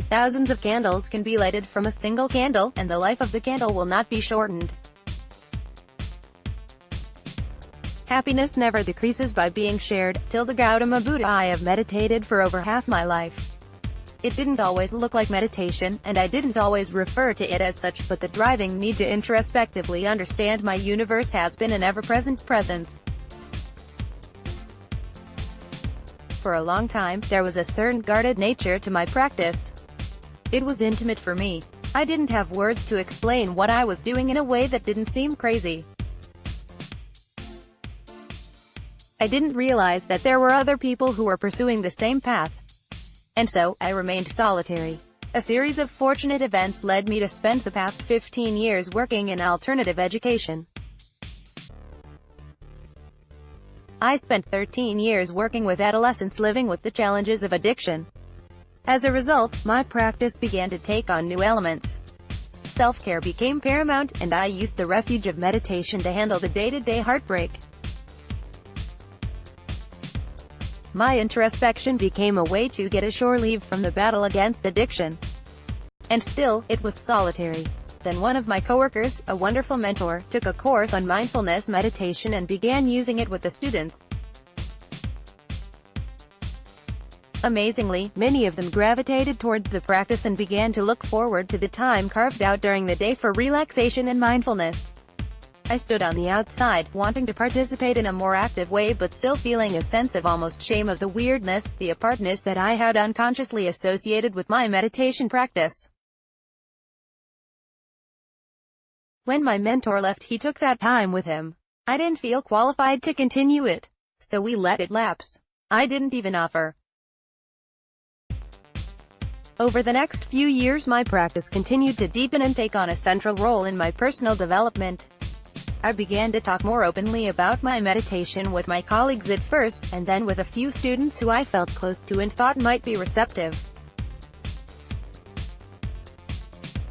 Thousands of candles can be lighted from a single candle, and the life of the candle will not be shortened. Happiness never decreases by being shared. Tilda Gautama Buddha. I have meditated for over half my life. It didn't always look like meditation, and I didn't always refer to it as such, but the driving need to introspectively understand my universe has been an ever-present presence. For a long time, there was a certain guarded nature to my practice. It was intimate for me. I didn't have words to explain what I was doing in a way that didn't seem crazy. I didn't realize that there were other people who were pursuing the same path. And so, I remained solitary. A series of fortunate events led me to spend the past 15 years working in alternative education. I spent 13 years working with adolescents living with the challenges of addiction. As a result, my practice began to take on new elements. Self-care became paramount, and I used the refuge of meditation to handle the day-to-day heartbreak. My introspection became a way to get a shore leave from the battle against addiction. And still, it was solitary. Then one of my coworkers, a wonderful mentor, took a course on mindfulness meditation and began using it with the students. Amazingly, many of them gravitated toward the practice and began to look forward to the time carved out during the day for relaxation and mindfulness. I stood on the outside, wanting to participate in a more active way but still feeling a sense of almost shame of the weirdness, the apartness that I had unconsciously associated with my meditation practice. When my mentor left, he took that time with him. I didn't feel qualified to continue it, so we let it lapse. I didn't even offer. Over the next few years, my practice continued to deepen and take on a central role in my personal development. I began to talk more openly about my meditation with my colleagues at first, and then with a few students who I felt close to and thought might be receptive.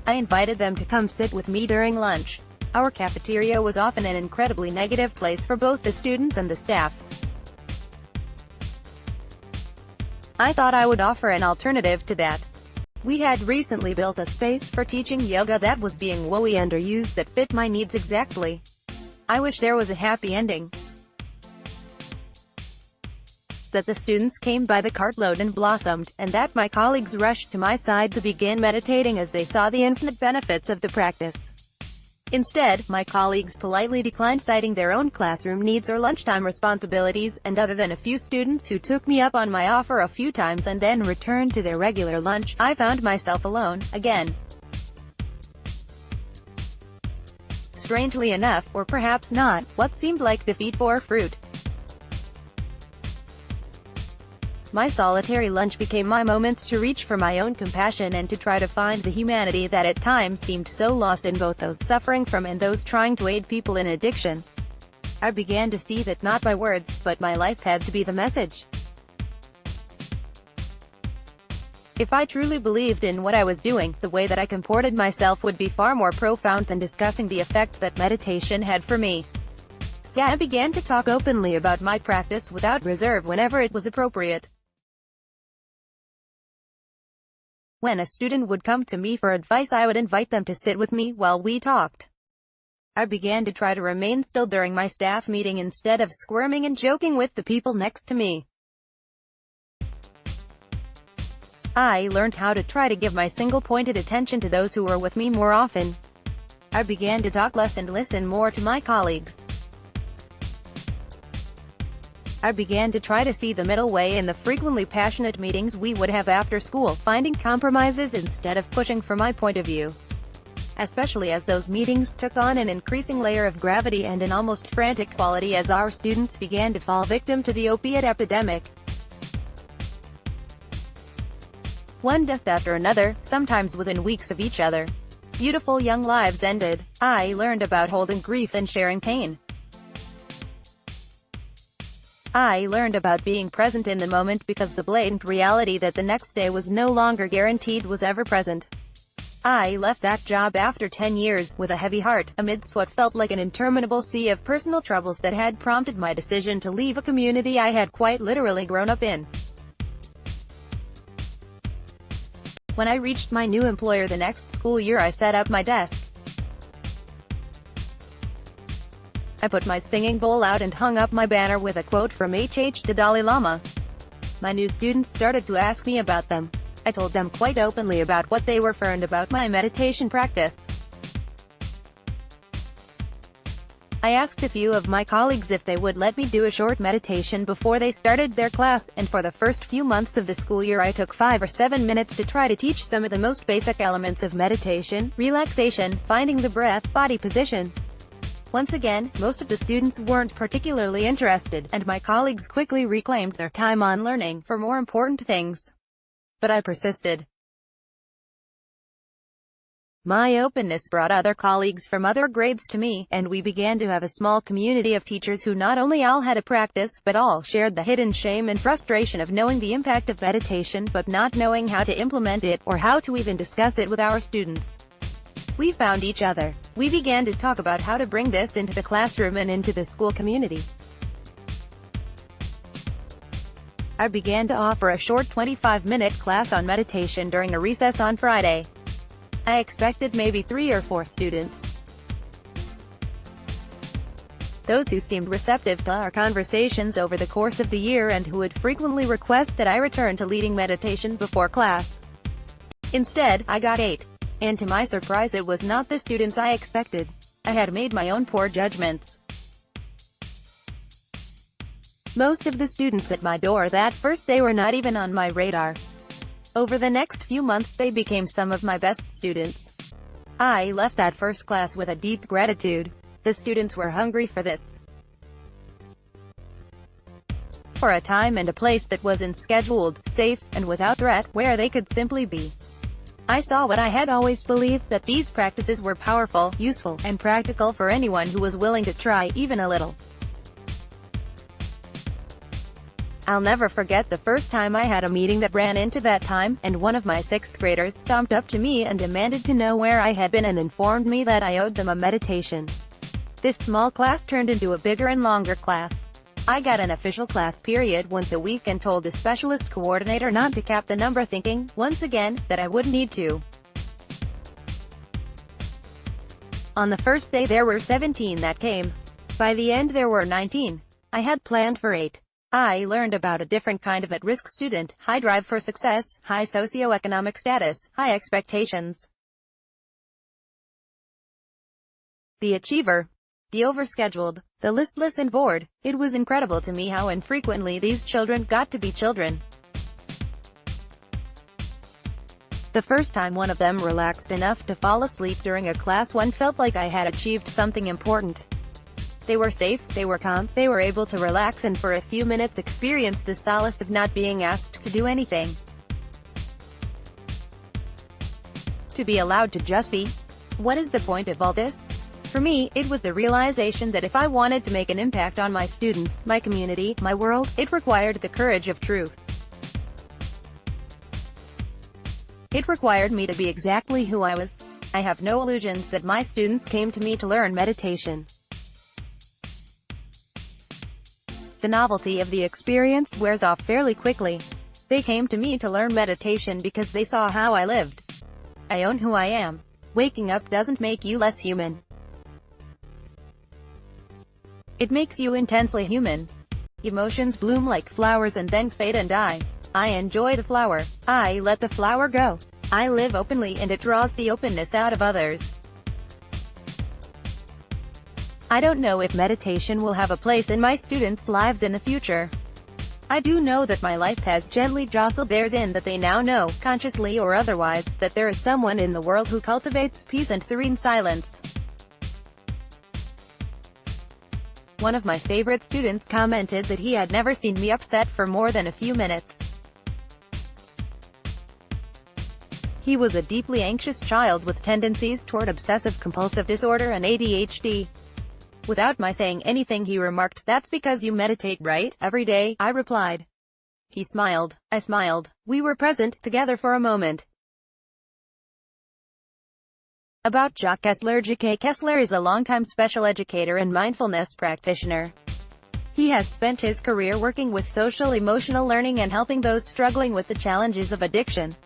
I invited them to come sit with me during lunch. Our cafeteria was often an incredibly negative place for both the students and the staff. I thought I would offer an alternative to that. We had recently built a space for teaching yoga that was being woefully underused that fit my needs exactly. I wish there was a happy ending. That the students came by the cartload and blossomed, and that my colleagues rushed to my side to begin meditating as they saw the infinite benefits of the practice. Instead, my colleagues politely declined, citing their own classroom needs or lunchtime responsibilities, and other than a few students who took me up on my offer a few times and then returned to their regular lunch, I found myself alone, again. Strangely enough, or perhaps not, what seemed like defeat bore fruit. My solitary lunch became my moments to reach for my own compassion and to try to find the humanity that at times seemed so lost in both those suffering from and those trying to aid people in addiction. I began to see that not my words, but my life had to be the message. If I truly believed in what I was doing, the way that I comported myself would be far more profound than discussing the effects that meditation had for me. So I began to talk openly about my practice without reserve whenever it was appropriate. When a student would come to me for advice, I would invite them to sit with me while we talked. I began to try to remain still during my staff meeting instead of squirming and joking with the people next to me. I learned how to try to give my single-pointed attention to those who were with me more often. I began to talk less and listen more to my colleagues. I began to try to see the middle way in the frequently passionate meetings we would have after school, finding compromises instead of pushing for my point of view. Especially as those meetings took on an increasing layer of gravity and an almost frantic quality as our students began to fall victim to the opiate epidemic. One death after another, sometimes within weeks of each other. Beautiful young lives ended. I learned about holding grief and sharing pain. I learned about being present in the moment because the blatant reality that the next day was no longer guaranteed was ever present. I left that job after 10 years, with a heavy heart, amidst what felt like an interminable sea of personal troubles that had prompted my decision to leave a community I had quite literally grown up in. When I reached my new employer the next school year, I set up my desk. I put my singing bowl out and hung up my banner with a quote from the Dalai Lama. My new students started to ask me about them. I told them quite openly about what they were learned about my meditation practice. I asked a few of my colleagues if they would let me do a short meditation before they started their class, and for the first few months of the school year I took 5 or 7 minutes to try to teach some of the most basic elements of meditation, relaxation, finding the breath, body position. Once again, most of the students weren't particularly interested, and my colleagues quickly reclaimed their time on learning for more important things. But I persisted. My openness brought other colleagues from other grades to me, and we began to have a small community of teachers who not only all had a practice, but all shared the hidden shame and frustration of knowing the impact of meditation but not knowing how to implement it, or how to even discuss it with our students. We found each other. We began to talk about how to bring this into the classroom and into the school community. I began to offer a short 25-minute class on meditation during a recess on Friday. I expected maybe 3 or 4 students. Those who seemed receptive to our conversations over the course of the year and who would frequently request that I return to leading meditation before class. Instead, I got 8. And to my surprise, it was not the students I expected. I had made my own poor judgments. Most of the students at my door that first day were not even on my radar. Over the next few months they became some of my best students. I left that first class with a deep gratitude. The students were hungry for this. For a time and a place that wasn't scheduled, safe, and without threat, where they could simply be. I saw what I had always believed, that these practices were powerful, useful, and practical for anyone who was willing to try, even a little. I'll never forget the first time I had a meeting that ran into that time, and one of my 6th graders stomped up to me and demanded to know where I had been and informed me that I owed them a meditation. This small class turned into a bigger and longer class. I got an official class period once a week and told the specialist coordinator not to cap the number, thinking, once again, that I wouldn't need to. On the first day there were 17 that came. By the end there were 19. I had planned for 8. I learned about a different kind of at-risk student: high drive for success, high socioeconomic status, high expectations. The achiever. The overscheduled. The listless and bored. It was incredible to me how infrequently these children got to be children. The first time one of them relaxed enough to fall asleep during a class, one felt like I had achieved something important. They were safe, they were calm, they were able to relax and for a few minutes experience the solace of not being asked to do anything. To be allowed to just be. What is the point of all this? For me, it was the realization that if I wanted to make an impact on my students, my community, my world, it required the courage of truth. It required me to be exactly who I was. I have no illusions that my students came to me to learn meditation. The novelty of the experience wears off fairly quickly. They came to me to learn meditation because they saw how I lived. I own who I am. Waking up doesn't make you less human. It makes you intensely human. Emotions bloom like flowers and then fade and die. I enjoy the flower. I let the flower go. I live openly and it draws the openness out of others. I don't know if meditation will have a place in my students' lives in the future. I do know that my life has gently jostled theirs in that they now know, consciously or otherwise, that there is someone in the world who cultivates peace and serene silence. One of my favorite students commented that he had never seen me upset for more than a few minutes. He was a deeply anxious child with tendencies toward obsessive-compulsive disorder and ADHD. Without my saying anything, he remarked, "That's because you meditate, right, every day?" I replied. He smiled. I smiled. We were present together for a moment. About Jacques Kessler. Jacques Kessler is a longtime special educator and mindfulness practitioner. He has spent his career working with social-emotional learning and helping those struggling with the challenges of addiction.